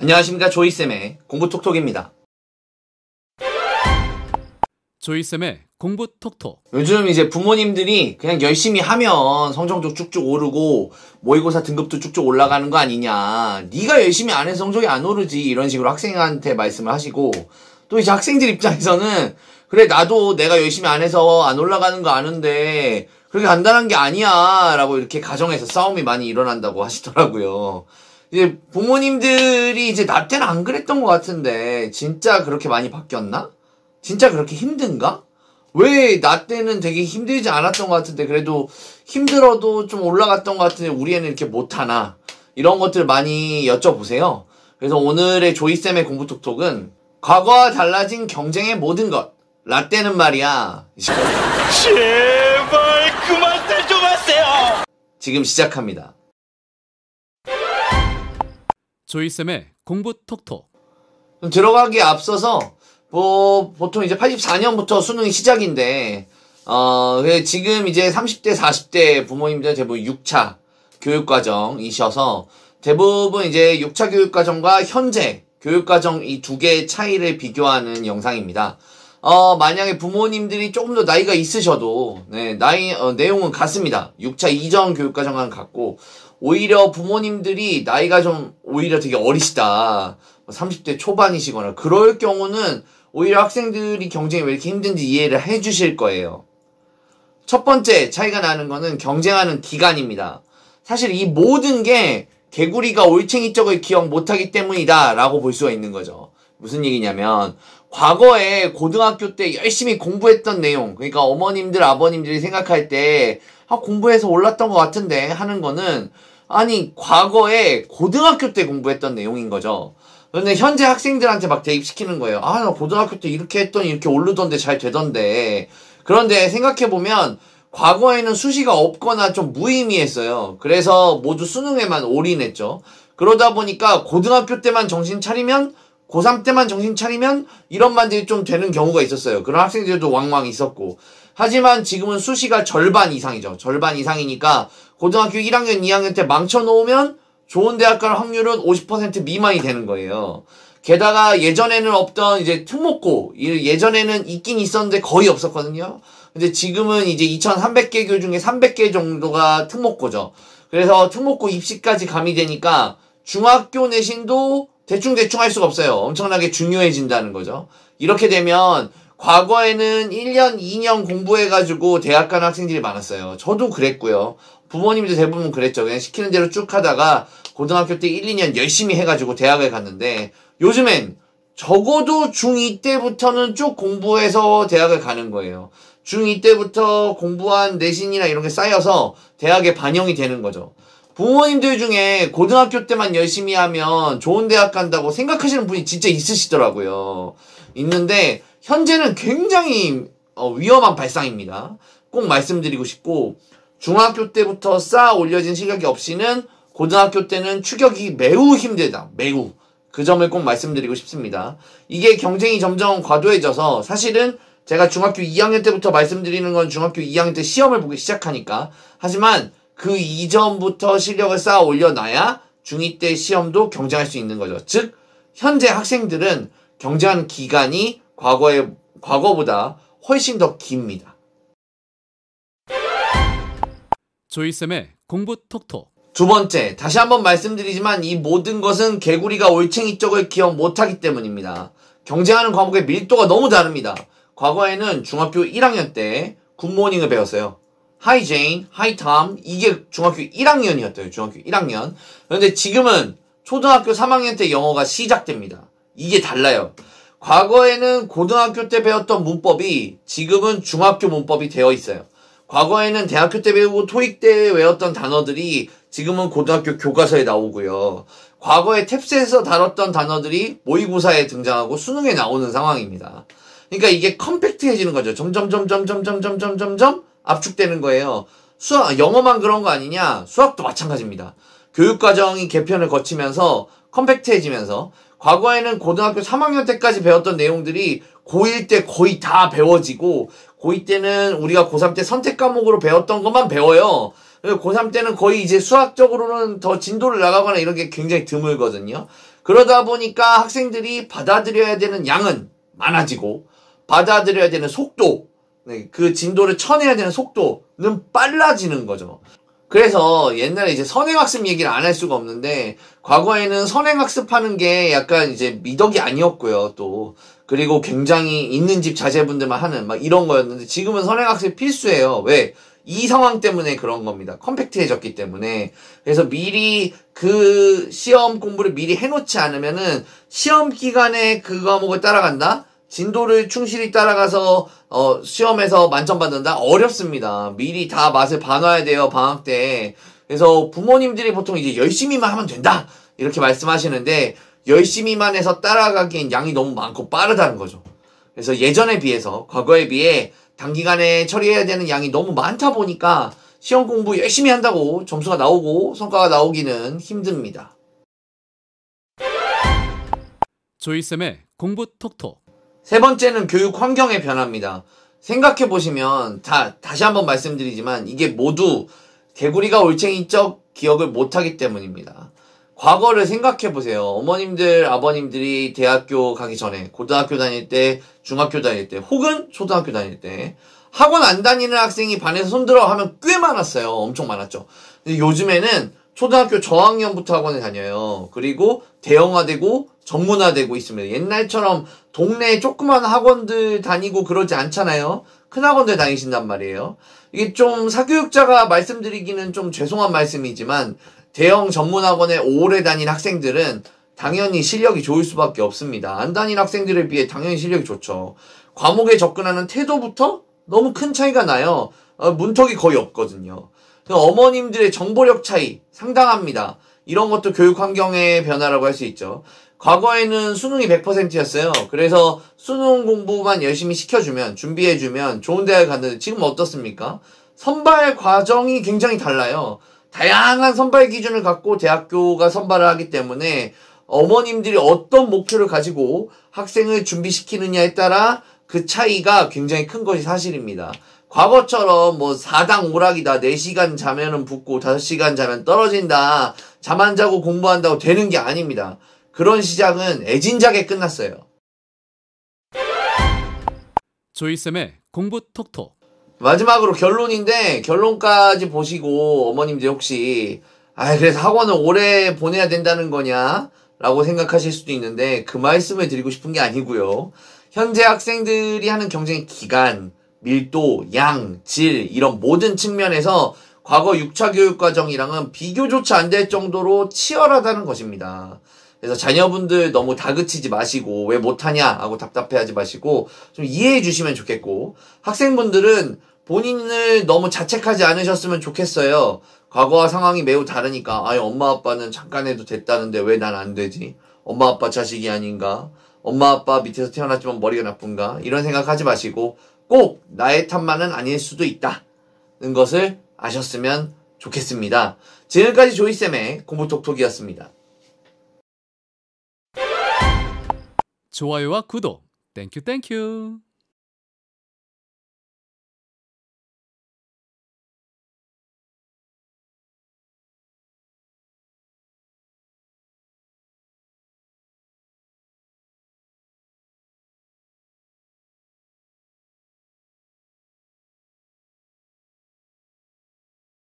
안녕하십니까, 조이쌤의 공부톡톡입니다. 조이쌤의 공부톡톡. 요즘 이제 부모님들이 그냥 열심히 하면 성적도 쭉쭉 오르고 모의고사 등급도 쭉쭉 올라가는 거 아니냐, 네가 열심히 안 해서 성적이 안 오르지, 이런 식으로 학생한테 말씀을 하시고, 또 이제 학생들 입장에서는 그래, 나도 내가 열심히 안 해서 안 올라가는 거 아는데 그렇게 간단한 게 아니야 라고 이렇게 가정에서 싸움이 많이 일어난다고 하시더라고요. 이제 부모님들이 이제 나 때는 안 그랬던 것 같은데 진짜 그렇게 많이 바뀌었나? 진짜 그렇게 힘든가? 왜 나 때는 되게 힘들지 않았던 것 같은데 그래도 힘들어도 좀 올라갔던 것 같은데 우리 애는 이렇게 못하나? 이런 것들 많이 여쭤보세요. 그래서 오늘의 조이쌤의 공부톡톡은 과거와 달라진 경쟁의 모든 것. 라떼는 말이야. 제발 그만들 좀 하세요. 지금 시작합니다. 조이쌤의 공부톡톡. 들어가기에 앞서서 보통 이제 84년부터 수능이 시작인데 지금 이제 30대 40대 부모님들 대부분 6차 교육과정이셔서 대부분 이제 6차 교육과정과 현재 교육과정 이 두 개의 차이를 비교하는 영상입니다. 만약에 부모님들이 조금 더 나이가 있으셔도, 내용은 같습니다. 6차 이전 교육과정과는 같고, 오히려 부모님들이 나이가 좀, 오히려 되게 어리시다. 30대 초반이시거나, 그럴 경우는 오히려 학생들이 경쟁이 왜 이렇게 힘든지 이해를 해 주실 거예요. 첫 번째 차이가 나는 거는 경쟁하는 기간입니다. 사실 이 모든 게 개구리가 올챙이 쪽을 기억 못하기 때문이다 라고 볼 수가 있는 거죠. 무슨 얘기냐면 과거에 고등학교 때 열심히 공부했던 내용, 그러니까 어머님들 아버님들이 생각할 때 공부해서 올랐던 것 같은데 하는 거는 아니 과거에 고등학교 때 공부했던 내용인 거죠. 그런데 현재 학생들한테 막 대입시키는 거예요. 나 고등학교 때 이렇게 했더니 이렇게 오르던데 잘 되던데. 그런데 생각해보면 과거에는 수시가 없거나 좀 무의미했어요. 그래서 모두 수능에만 올인했죠. 그러다 보니까 고등학교 때만 정신 차리면, 고3 때만 정신 차리면 이런 말들이 좀 되는 경우가 있었어요. 그런 학생들도 왕왕 있었고. 하지만 지금은 수시가 절반 이상이죠. 절반 이상이니까 고등학교 1학년, 2학년 때 망쳐놓으면 좋은 대학 갈 확률은 50% 미만이 되는 거예요. 게다가 예전에는 없던 이제 특목고, 예전에는 있긴 있었는데 거의 없었거든요. 근데 지금은 이제 2,300개 교 중에 300개 정도가 특목고죠. 그래서 특목고 입시까지 가미되니까 중학교 내신도 대충 할 수가 없어요. 엄청나게 중요해진다는 거죠. 이렇게 되면 과거에는 1년, 2년 공부해가지고 대학 간 학생들이 많았어요. 저도 그랬고요. 부모님도 대부분 그랬죠. 그냥 시키는 대로 쭉 하다가 고등학교 때 1, 2년 열심히 해가지고 대학을 갔는데 요즘엔 적어도 중2 때부터는 쭉 공부해서 대학을 가는 거예요. 중2 때부터 공부한 내신이나 이런 게 쌓여서 대학에 반영이 되는 거죠. 부모님들 중에 고등학교 때만 열심히 하면 좋은 대학 간다고 생각하시는 분이 진짜 있으시더라고요. 있는데 현재는 굉장히 위험한 발상입니다. 꼭 말씀드리고 싶고, 중학교 때부터 쌓아 올려진 실력이 없이는 고등학교 때는 추격이 매우 힘들다. 매우. 그 점을 꼭 말씀드리고 싶습니다. 이게 경쟁이 점점 과도해져서 사실은 제가 중학교 2학년 때부터 말씀드리는 건 중학교 2학년 때 시험을 보기 시작하니까, 하지만 그 이전부터 실력을 쌓아 올려놔야 중2 때 시험도 경쟁할 수 있는 거죠. 즉 현재 학생들은 경쟁하는 기간이 과거보다 훨씬 더 깁니다. 조이쌤의 공부톡톡. 두 번째, 다시 한번 말씀드리지만 이 모든 것은 개구리가 올챙이 쪽을 기억 못하기 때문입니다. 경쟁하는 과목의 밀도가 너무 다릅니다. 과거에는 중학교 1학년 때 굿모닝을 배웠어요. Hi Jane, Hi Tom, 이게 중학교 1학년이었대요. 중학교 1학년. 그런데 지금은 초등학교 3학년 때 영어가 시작됩니다. 이게 달라요. 과거에는 고등학교 때 배웠던 문법이 지금은 중학교 문법이 되어 있어요. 과거에는 대학교 때 배우고 토익 때 외웠던 단어들이 지금은 고등학교 교과서에 나오고요. 과거에 탭스에서 다뤘던 단어들이 모의고사에 등장하고 수능에 나오는 상황입니다. 그러니까 이게 컴팩트해지는 거죠. 점점 압축되는 거예요. 영어만 그런 거 아니냐? 수학도 마찬가지입니다. 교육과정이 개편을 거치면서 컴팩트해지면서 과거에는 고등학교 3학년 때까지 배웠던 내용들이 고1 때 거의 다 배워지고 고2 때는 우리가 고3 때 선택 과목으로 배웠던 것만 배워요. 고3 때는 거의 이제 수학적으로는 더 진도를 나가거나 이런 게 굉장히 드물거든요. 그러다 보니까 학생들이 받아들여야 되는 양은 많아지고 받아들여야 되는 속도, 그 진도를 쳐내야 되는 속도는 빨라지는 거죠. 그래서 옛날에 이제 선행학습 얘기를 안 할 수가 없는데, 과거에는 선행학습하는 게 약간 이제 미덕이 아니었고요, 또. 그리고 굉장히 있는 집 자제분들만 하는 막 이런 거였는데, 지금은 선행학습이 필수예요. 왜? 이 상황 때문에 그런 겁니다. 컴팩트해졌기 때문에. 그래서 미리 그 시험 공부를 미리 해놓지 않으면은 시험 기간에 그 과목을 따라간다? 진도를 충실히 따라가서 시험에서 만점 받는다? 어렵습니다. 미리 다 맛을 봐놔야 돼요, 방학 때. 그래서 부모님들이 보통 이제 열심히만 하면 된다 이렇게 말씀하시는데, 열심히만 해서 따라가기엔 양이 너무 많고 빠르다는 거죠. 그래서 예전에 비해서, 과거에 비해 단기간에 처리해야 되는 양이 너무 많다 보니까 시험 공부 열심히 한다고 점수가 나오고 성과가 나오기는 힘듭니다. 조이쌤의 공부 톡톡. 세 번째는 교육 환경의 변화입니다. 생각해보시면, 다시 한번 말씀드리지만, 이게 모두 개구리가 올챙이적 기억을 못하기 때문입니다. 과거를 생각해보세요. 어머님들, 아버님들이 대학교 가기 전에, 고등학교 다닐 때, 중학교 다닐 때, 혹은 초등학교 다닐 때, 학원 안 다니는 학생이 반에서 손들어 하면 꽤 많았어요. 엄청 많았죠. 근데 요즘에는 초등학교 저학년부터 학원에 다녀요. 그리고 대형화되고 전문화되고 있습니다. 옛날처럼 동네에 조그만 학원들 다니고 그러지 않잖아요. 큰 학원들 다니신단 말이에요. 이게 좀 사교육자가 말씀드리기는 좀 죄송한 말씀이지만, 대형 전문학원에 오래 다닌 학생들은 당연히 실력이 좋을 수밖에 없습니다. 안 다닌 학생들에 비해 당연히 실력이 좋죠. 과목에 접근하는 태도부터 너무 큰 차이가 나요. 문턱이 거의 없거든요. 어머님들의 정보력 차이 상당합니다. 이런 것도 교육 환경의 변화라고 할 수 있죠. 과거에는 수능이 100%였어요. 그래서 수능 공부만 열심히 시켜주면, 준비해주면 좋은 대학을 갔는데, 지금 어떻습니까? 선발 과정이 굉장히 달라요. 다양한 선발 기준을 갖고 대학교가 선발을 하기 때문에 어머님들이 어떤 목표를 가지고 학생을 준비시키느냐에 따라 그 차이가 굉장히 큰 것이 사실입니다. 과거처럼 뭐 4당 오락이다, 4시간 자면은 붙고 5시간 자면 떨어진다, 잠 안 자고 공부한다고 되는 게 아닙니다. 그런 시작은 애진작에 끝났어요. 조이쌤의 공부 톡톡. 마지막으로 결론인데, 결론까지 보시고 어머님들 혹시 그래서 학원을 오래 보내야 된다는 거냐 라고 생각하실 수도 있는데, 그 말씀을 드리고 싶은 게 아니고요. 현재 학생들이 하는 경쟁의 기간, 밀도, 양, 질 이런 모든 측면에서 과거 6차 교육과정이랑은 비교조차 안 될 정도로 치열하다는 것입니다. 그래서 자녀분들 너무 다그치지 마시고, 왜 못하냐 하고 답답해하지 마시고 좀 이해해 주시면 좋겠고, 학생분들은 본인을 너무 자책하지 않으셨으면 좋겠어요. 과거와 상황이 매우 다르니까 엄마 아빠는 잠깐 해도 됐다는데 왜 난 안 되지? 엄마 아빠 자식이 아닌가? 엄마 아빠 밑에서 태어났지만 머리가 나쁜가? 이런 생각하지 마시고 꼭 나의 탓만은 아닐 수도 있다는 것을 아셨으면 좋겠습니다. 지금까지 조이쌤의 공부톡톡이었습니다. 좋아요와 구독. 땡큐.